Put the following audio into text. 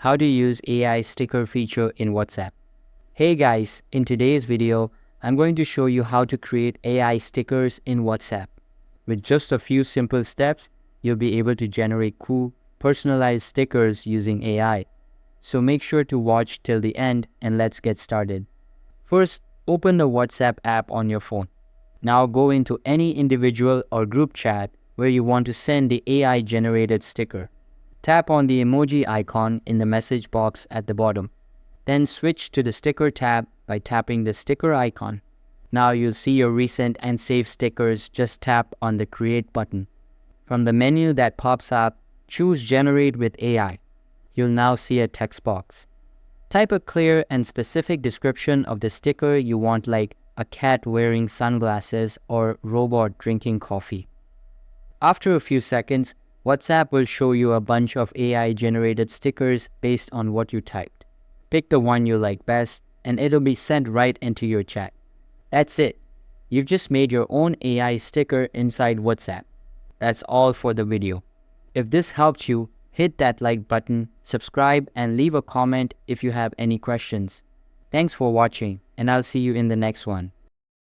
how to use AI sticker feature in WhatsApp. Hey guys, in today's video, I'm going to show you how to create AI stickers in WhatsApp. With just a few simple steps, you'll be able to generate cool, personalized stickers using AI. So make sure to watch till the end and let's get started. First, open the WhatsApp app on your phone. Now go into any individual or group chat where you want to send the AI-generated sticker. Tap on the emoji icon in the message box at the bottom. Then switch to the sticker tab by tapping the sticker icon. Now you'll see your recent and saved stickers. Just tap on the Create button. From the menu that pops up, choose Generate with AI. You'll now see a text box. Type a clear and specific description of the sticker you want, like a cat wearing sunglasses or robot drinking coffee. After a few seconds, WhatsApp will show you a bunch of AI-generated stickers based on what you typed. Pick the one you like best, and it'll be sent right into your chat. That's it. You've just made your own AI sticker inside WhatsApp. That's all for the video. If this helped you, hit that like button, subscribe, and leave a comment if you have any questions. Thanks for watching, and I'll see you in the next one.